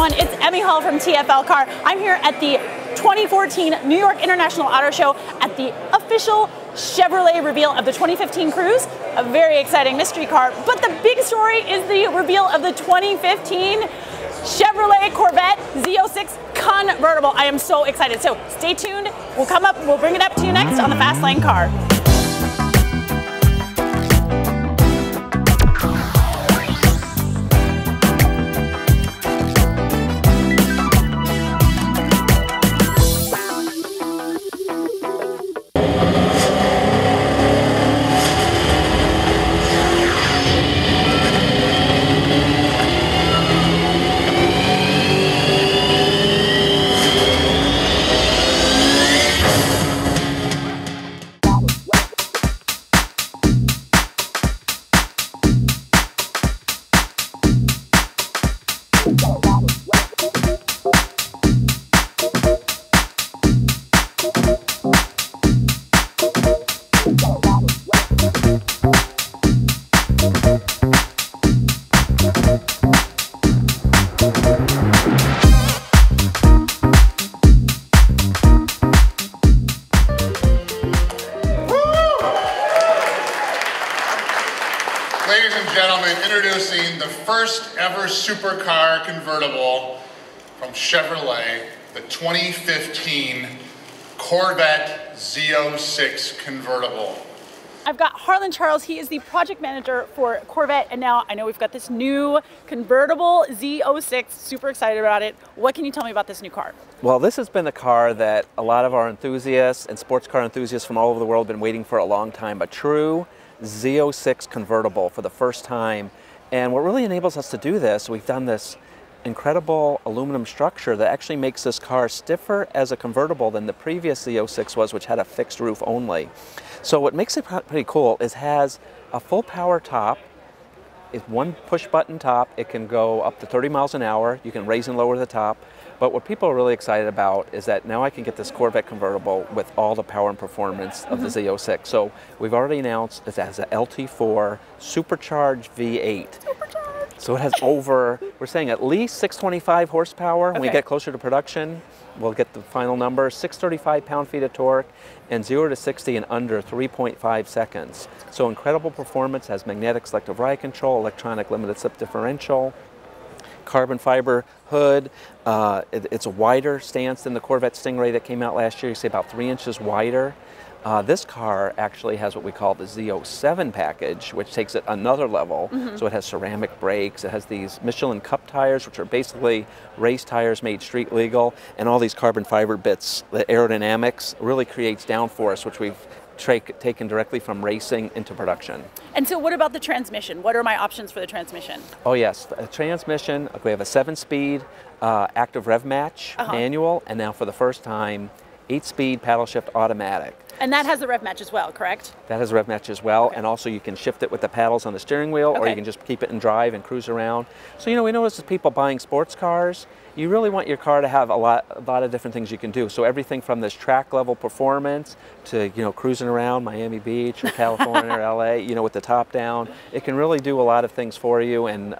everyone, it's Emmy Hall from TFL Car. I'm here at the 2014 New York International Auto Show at the official Chevrolet reveal of the 2015 Cruze, a very exciting mystery car. But the big story is the reveal of the 2015 Chevrolet Corvette Z06 Convertible. I am so excited. So stay tuned. We'll bring it up to you next on the Fast Lane Car. Ladies and gentlemen, introducing the first ever supercar convertible from Chevrolet, the 2015 Corvette Z06 convertible. I've got Harlan Charles. He is the project manager for Corvette, and now I know we've got this new convertible Z06. Super excited about it. What can you tell me about this new car? Well, this has been a car that a lot of our enthusiasts and sports car enthusiasts from all over the world have been waiting for a long time. A true Z06 convertible for the first time. And what really enables us to do this, we've done this incredible aluminum structure that actually makes this car stiffer as a convertible than the previous Z06 was, which had a fixed roof only. So what makes it pretty cool is it has a full power top. It's one push button top. It can go up to 30 miles an hour. You can raise and lower the top. But what people are really excited about is that now I can get this Corvette convertible with all the power and performance of the Z06. So we've already announced it has a LT4 supercharged V8. So it has over, we're saying at least 625 horsepower. When we get closer to production, we'll get the final number, 635 pound-feet of torque, and 0 to 60 in under 3.5 seconds. So incredible performance, has magnetic selective ride control, electronic limited slip differential, carbon fiber hood. It's a wider stance than the Corvette Stingray that came out last year. You see about 3 inches wider. This car actually has what we call the Z07 package, which takes it another level. So it has ceramic brakes, it has these Michelin Cup tires, which are basically race tires made street legal, and all these carbon fiber bits. The aerodynamics really creates downforce, which we've taken directly from racing into production. And so what about the transmission? What are my options for the transmission? Oh yes, the transmission, we have a 7-speed active rev match manual, and now for the first time, 8-speed paddle shift automatic. And that has the rev match as well, correct? That has a rev match as well, and also you can shift it with the paddles on the steering wheel, or you can just keep it in drive and cruise around. So, you know, we notice as people buying sports cars, you really want your car to have a lot of different things you can do. So everything from this track level performance to, you know, cruising around Miami Beach or California or LA, you know, with the top down. It can really do a lot of things for you, and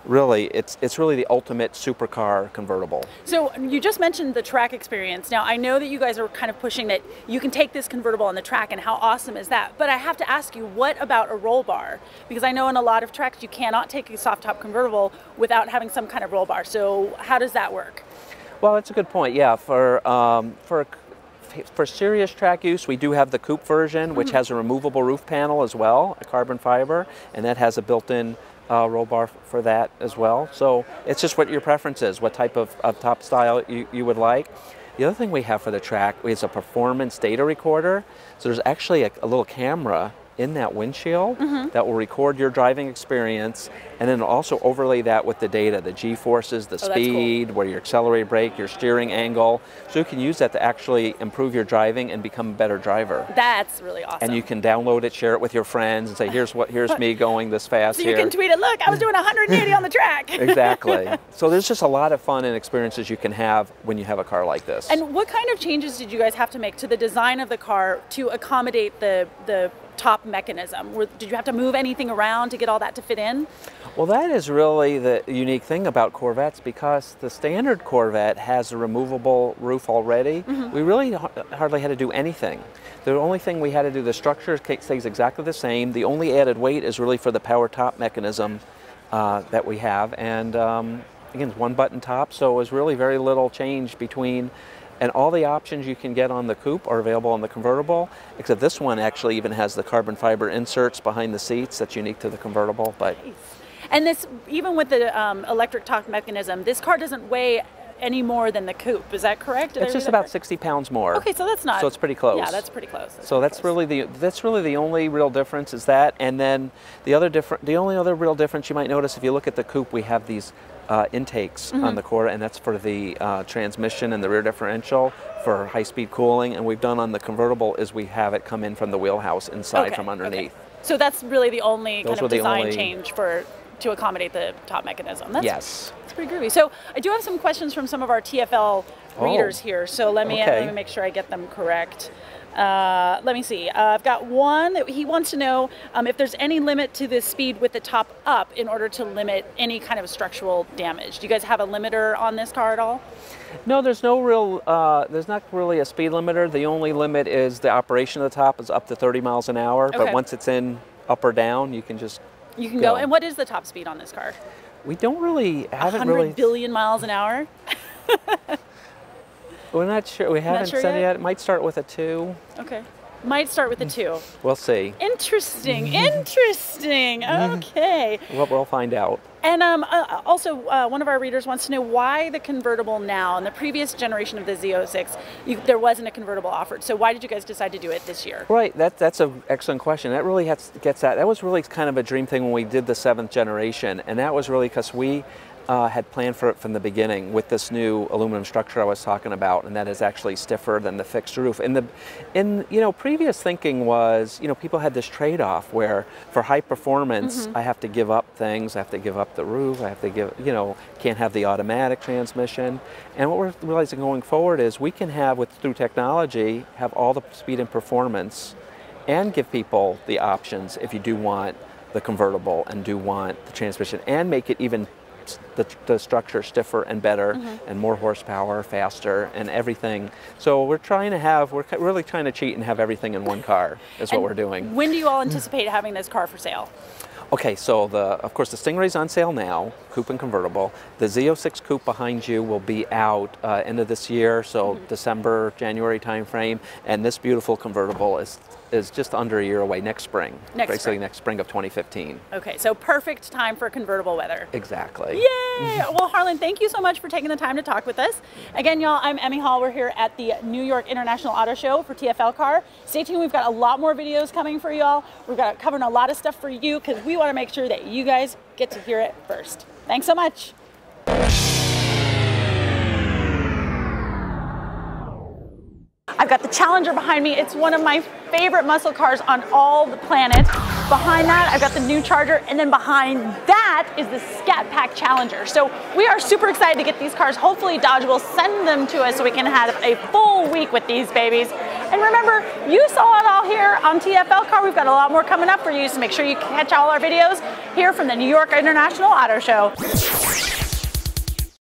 really, it's really the ultimate supercar convertible. So you just mentioned the track experience. Now, I know that you guys are kind of pushing that you can take this convertible on the track, and how awesome is that? But I have to ask you, what about a roll bar? Because I know in a lot of tracks you cannot take a soft top convertible without having some kind of roll bar. So how does that work? Well, that's a good point. Yeah, for serious track use, we do have the coupe version, which has a removable roof panel as well, a carbon fiber, and that has a built-in roll bar for that as well. So it's just what your preference is, what type of top style you would like. The other thing we have for the track is a performance data recorder. So there's actually a little camera in that windshield that will record your driving experience, and then also overlay that with the data, the G-forces, the speed, where your accelerated brake, your steering angle. So you can use that to actually improve your driving and become a better driver. That's really awesome. And you can download it, share it with your friends, and say, here's me going this fast here. So you can tweet it, look, I was doing 180 on the track. Exactly. So there's just a lot of fun and experiences you can have when you have a car like this. And what kind of changes did you guys have to make to the design of the car to accommodate the top mechanism? Did you have to move anything around to get all that to fit in? Well, that is really the unique thing about Corvettes, because the standard Corvette has a removable roof already. We really hardly had to do anything. The only thing we had to do, the structure stays exactly the same. The only added weight is really for the power top mechanism that we have. And again, it's one button top, so it was really very little change between, and all the options you can get on the coupe are available on the convertible, except this one actually even has the carbon fiber inserts behind the seats that's unique to the convertible. But nice. And this, even with the electric top mechanism, this car doesn't weigh any more than the coupe. Is that correct? It's just about 60 pounds more. Okay, so that's not. So it's pretty close. Yeah, that's pretty close. That's really the only real difference is that. And then the only other real difference you might notice, if you look at the coupe, we have these intakes on the core, and that's for the transmission and the rear differential for high-speed cooling. And we've done on the convertible is we have it come in from the wheelhouse inside from underneath. Okay. So that's really the only kind of design change to accommodate the top mechanism. That's pretty groovy. So I do have some questions from some of our TFL readers here. So let me make sure I get them correct. Let me see. I've got one that he wants to know if there's any limit to the speed with the top up in order to limit any kind of structural damage. Do you guys have a limiter on this car at all? No, there's no real, there's not really a speed limiter. The only limit is the operation of the top is up to 30 miles an hour. But once it's in up or down, you can just go. And what is the top speed on this car? We don't really, haven't 100 billion miles an hour? We're not sure. We haven't said yet. It might start with a 2. Okay. Might start with a 2. We'll see. Interesting. Interesting. Okay. We'll find out. And also, one of our readers wants to know why the convertible now. In the previous generation of the Z06, there wasn't a convertible offered. So why did you guys decide to do it this year? Right. That's an excellent question. That really gets at. That was really kind of a dream thing when we did the 7th generation, and that was really because we had planned for it from the beginning with this new aluminum structure I was talking about, and that is actually stiffer than the fixed roof. Previous thinking was, people had this trade-off where for high performance, I have to give up things. I have to give up the roof. I have to give, can't have the automatic transmission. And what we're realizing going forward is we can have, through technology, have all the speed and performance, and give people the options if you do want the convertible and do want the transmission, and make it even the structure stiffer and better and more horsepower, faster, and everything. So we're really trying to cheat and have everything in one car is what we're doing. When do you all anticipate having this car for sale? Okay, so of course the Stingray's on sale now, coupe and convertible. The Z06 coupe behind you will be out end of this year, so December, January timeframe, and this beautiful convertible is just under a year away, next spring. Next spring of 2015. Okay, so perfect time for convertible weather. Exactly. Yay! Well, Harlan, thank you so much for taking the time to talk with us. Again, y'all, I'm Emmy Hall. We're here at the New York International Auto Show for TFL Car. Stay tuned. We've got a lot more videos coming for y'all. We've got covering a lot of stuff for you because we want to make sure that you guys get to hear it first. Thanks so much. I've got the Challenger behind me. It's one of my favorite muscle cars on all the planet. Behind that, I've got the new Charger, and then behind that is the Scat Pack Challenger. So we are super excited to get these cars. Hopefully Dodge will send them to us so we can have a full week with these babies. And remember, you saw it all here on TFL Car. We've got a lot more coming up for you, so make sure you catch all our videos here from the New York International Auto Show.